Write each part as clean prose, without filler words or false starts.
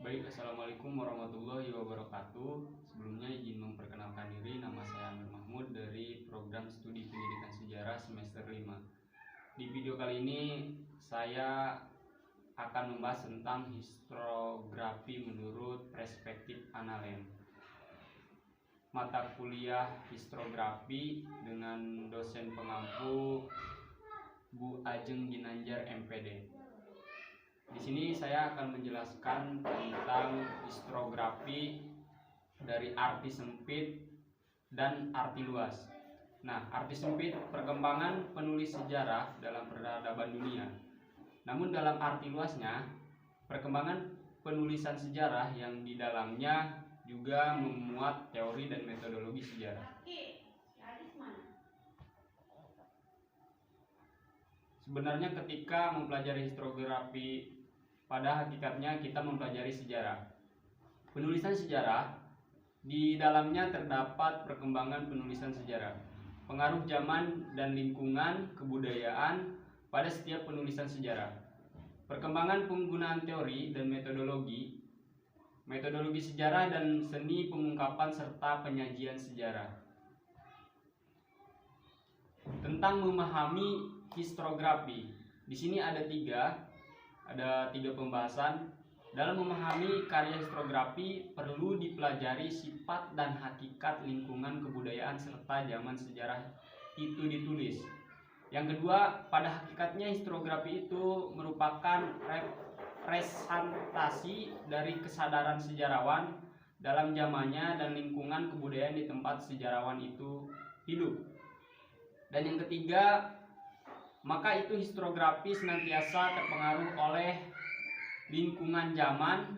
Baik, Assalamualaikum warahmatullahi wabarakatuh. Sebelumnya izin memperkenalkan diri, nama saya Amir Mahmud dari program studi pendidikan sejarah semester 5. Di video kali ini saya akan membahas tentang historiografi menurut perspektif Annalen. Mata kuliah historiografi dengan dosen pengampu Bu Ajeng Ginanjar MPD. Di sini saya akan menjelaskan tentang historiografi dari arti sempit dan arti luas. Nah, arti sempit perkembangan penulis sejarah dalam peradaban dunia. Namun dalam arti luasnya, perkembangan penulisan sejarah yang di dalamnya juga memuat teori dan metodologi sejarah. Sebenarnya ketika mempelajari historiografi, pada hakikatnya kita mempelajari sejarah. Penulisan sejarah di dalamnya terdapat perkembangan penulisan sejarah, pengaruh zaman dan lingkungan kebudayaan pada setiap penulisan sejarah, perkembangan penggunaan teori dan metodologi sejarah dan seni pengungkapan serta penyajian sejarah. Tentang memahami historiografi, di sini ada tiga pembahasan. Dalam memahami karya historiografi perlu dipelajari sifat dan hakikat lingkungan kebudayaan serta zaman sejarah itu ditulis. Yang kedua, pada hakikatnya historiografi itu merupakan representasi dari kesadaran sejarawan dalam zamannya dan lingkungan kebudayaan di tempat sejarawan itu hidup. Dan yang ketiga, maka itu historiografi senantiasa terpengaruh oleh lingkungan zaman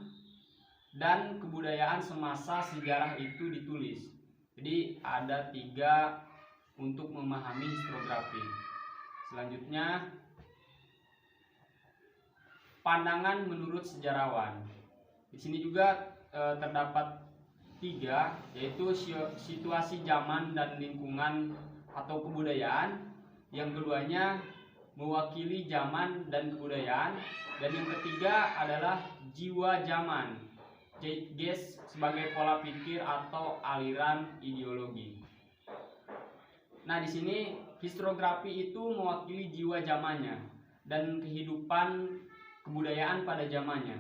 dan kebudayaan semasa sejarah itu ditulis. Jadi ada tiga untuk memahami historiografi. Selanjutnya, pandangan menurut sejarawan. Di sini juga terdapat tiga, yaitu situasi zaman dan lingkungan atau kebudayaan. Yang keduanya mewakili zaman dan kebudayaan, dan yang ketiga adalah jiwa zaman, zeitgeist, sebagai pola pikir atau aliran ideologi. Nah, di sini historiografi itu mewakili jiwa zamannya dan kehidupan kebudayaan pada zamannya.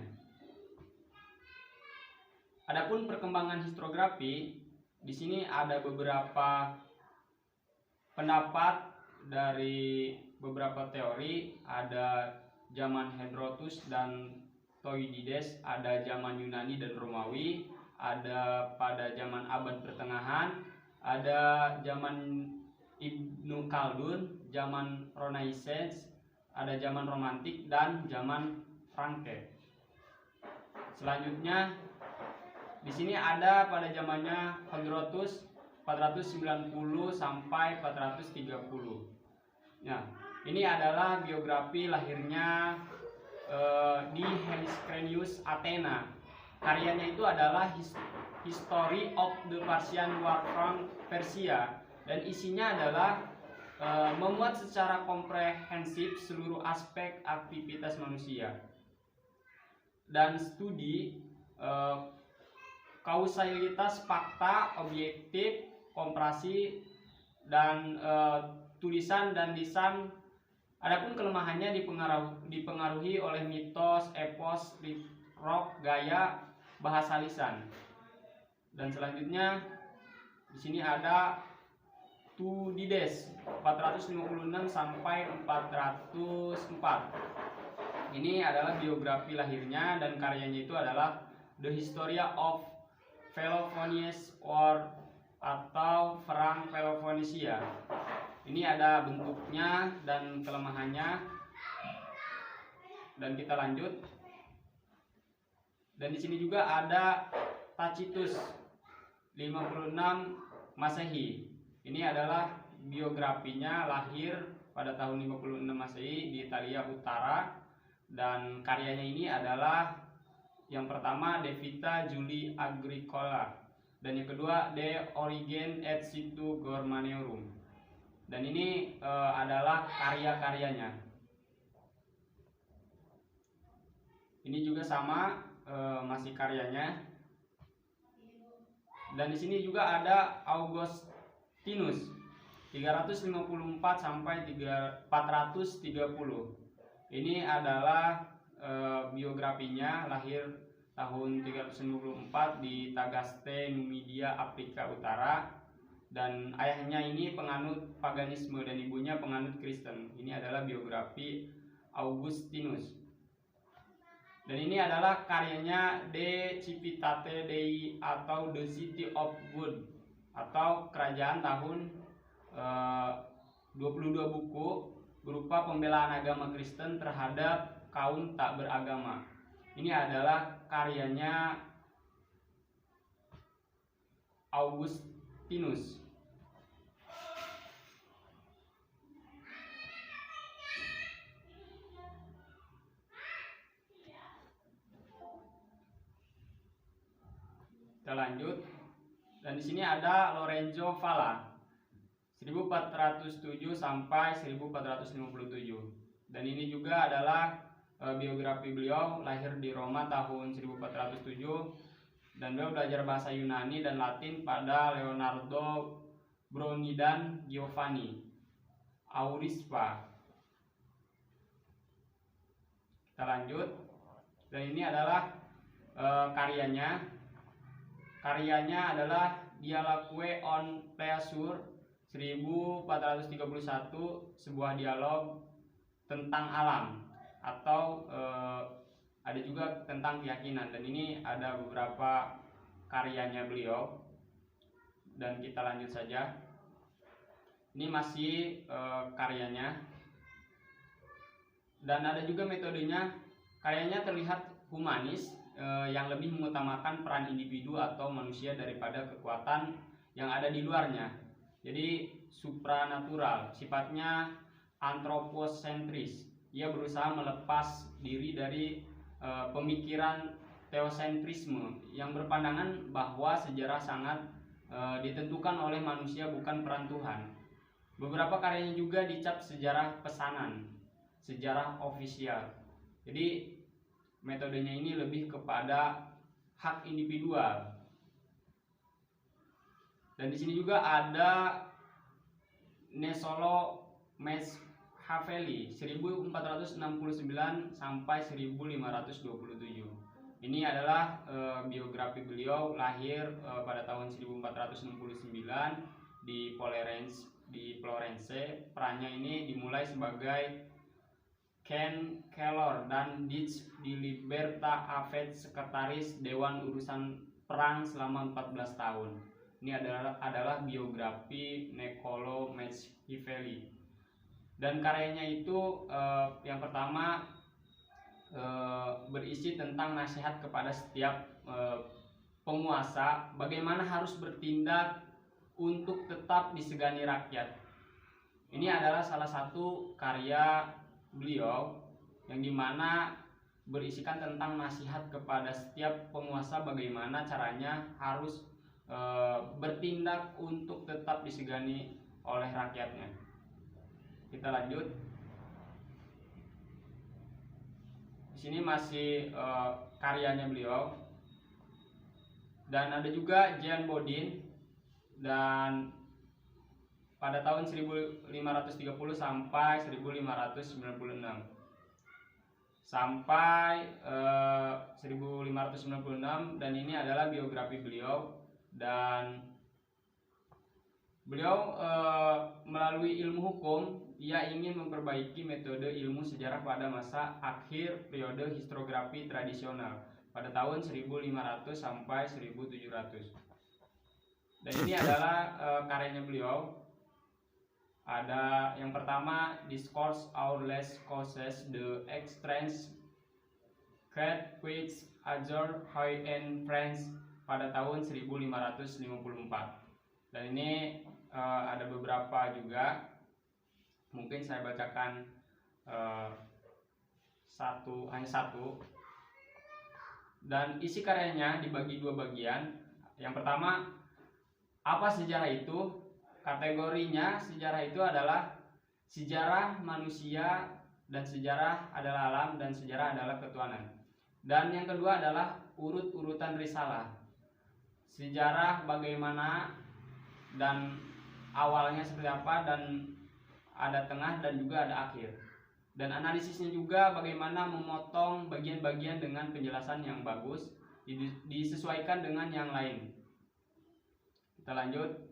Adapun perkembangan historiografi, di sini ada beberapa pendapat dari beberapa teori. Ada zaman Herodotus dan Thucydides, ada zaman Yunani dan Romawi, ada pada zaman abad pertengahan, ada zaman Ibnu Khaldun, zaman Renaissance, ada zaman romantik dan zaman Franke. Selanjutnya di sini ada pada zamannya Herodotus 490 sampai 430. Nah, ini adalah biografi lahirnya di Helicranius Athena. Karyanya itu adalah History of the Persian War from Persia, dan isinya adalah memuat secara komprehensif seluruh aspek aktivitas manusia dan studi kausalitas fakta objektif, komparasi, dan tulisan dan lisan. Adapun kelemahannya dipengaruhi oleh mitos, epos, rok, gaya, bahasa lisan. Dan selanjutnya di sini ada Thucydides 456 sampai 404. Ini adalah biografi lahirnya, dan karyanya itu adalah The History of Peloponnese War atau Perang Peloponnesia. Ini ada bentuknya dan kelemahannya. Dan kita lanjut. Dan di sini juga ada Tacitus 56 Masehi. Ini adalah biografinya, lahir pada tahun 56 Masehi di Italia Utara, dan karyanya ini adalah yang pertama De Vita Julii Agricola, dan yang kedua De Origine et Situ Germanorum. Dan ini adalah karya-karyanya. Ini juga sama, masih karyanya. Dan di sini juga ada Augustinus 354 sampai 430. Ini adalah biografinya, lahir tahun 394 di Tagaste, Numidia, Afrika Utara. Dan ayahnya ini penganut paganisme dan ibunya penganut Kristen. Ini adalah biografi Augustinus. Dan ini adalah karyanya De Civitate Dei atau The City of God atau kerajaan tahun 22 buku berupa pembelaan agama Kristen terhadap kaum tak beragama. Ini adalah karyanya Augustinus. Kita lanjut. Dan di sini ada Lorenzo Valla 1407 sampai 1457. Dan ini juga adalah biografi beliau, lahir di Roma tahun 1407 dan beliau belajar bahasa Yunani dan Latin pada Leonardo Bruni dan Giovanni Aurispa. Kita lanjut. Dan ini adalah karyanya. Karyanya adalah Dialogue on Pleasure 1431, sebuah dialog tentang alam atau ada juga tentang keyakinan. Dan ini ada beberapa karyanya beliau. Dan kita lanjut saja. Ini masih karyanya. Dan ada juga metodenya. Karyanya terlihat humanis, yang lebih mengutamakan peran individu atau manusia daripada kekuatan yang ada di luarnya. Jadi supranatural, sifatnya antroposentris. Ia berusaha melepas diri dari pemikiran teosentrisme yang berpandangan bahwa sejarah sangat ditentukan oleh manusia, bukan peran Tuhan. Beberapa karyanya juga dicap sejarah pesanan, sejarah ofisial. Jadi metodenya ini lebih kepada hak individual. Dan di sini juga ada Nesolo Machiavelli 1469 sampai 1527. Ini adalah biografi beliau, lahir pada tahun 1469 di Florence. Perannya ini dimulai sebagai Ken Keller dan Ditch di Liberta Avet, sekretaris Dewan Urusan Perang selama 14 tahun. Ini adalah biografi Niccolò Machiavelli. Dan karyanya itu yang pertama berisi tentang nasihat kepada setiap penguasa, bagaimana harus bertindak untuk tetap disegani rakyat. Ini adalah salah satu karya beliau yang dimana berisikan tentang nasihat kepada setiap penguasa, bagaimana caranya harus bertindak untuk tetap disegani oleh rakyatnya. Kita lanjut. Di sini masih karyanya beliau. Dan ada juga Jean Bodin, dan pada tahun 1530 sampai 1596. Sampai 1596, dan ini adalah biografi beliau. Dan beliau melalui ilmu hukum, ia ingin memperbaiki metode ilmu sejarah pada masa akhir periode historiografi tradisional pada tahun 1500 sampai 1700. Dan ini adalah karyanya beliau. Ada yang pertama, Discourse our less causes the exchange create which Azure High and Friends pada tahun 1554. Dan ini ada beberapa juga, mungkin saya bacakan hanya satu. Dan isi karyanya dibagi dua bagian. Yang pertama, apa sejarah itu? Kategorinya, sejarah itu adalah sejarah manusia, dan sejarah adalah alam, dan sejarah adalah ketuhanan. Dan yang kedua adalah urut-urutan risalah. Sejarah bagaimana dan awalnya seperti apa, dan ada tengah dan juga ada akhir. Dan analisisnya juga bagaimana memotong bagian-bagian dengan penjelasan yang bagus, disesuaikan dengan yang lain. Kita lanjut.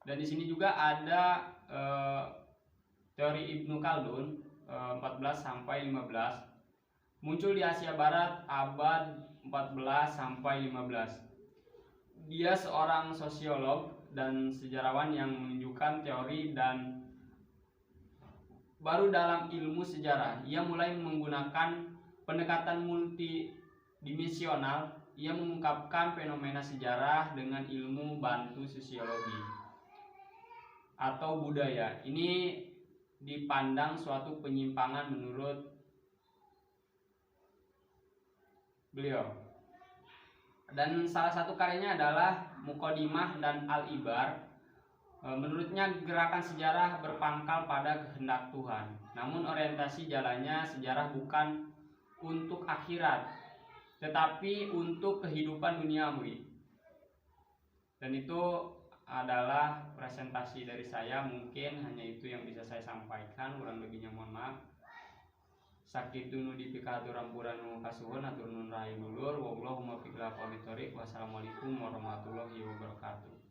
Dan di sini juga ada teori Ibnu Khaldun 14 sampai 15. Muncul di Asia Barat abad 14 sampai 15. Dia seorang sosiolog dan sejarawan yang menunjukkan teori dan baru dalam ilmu sejarah. Ia mulai menggunakan pendekatan multidimensional. Ia mengungkapkan fenomena sejarah dengan ilmu bantu sosiologi atau budaya. Ini dipandang suatu penyimpangan menurut beliau. Dan salah satu karyanya adalah Muqaddimah dan Al-Ibar. Menurutnya gerakan sejarah berpangkal pada kehendak Tuhan. Namun orientasi jalannya sejarah bukan untuk akhirat, tetapi untuk kehidupan duniawi. Dan itu adalah presentasi dari saya. Mungkin hanya itu yang bisa saya sampaikan, kurang lebihnya mohon maaf. Sakitu nudipikatu rampuranu kasuhun atur nun rahi dulur. Wassalamualaikum warahmatullahi wabarakatuh.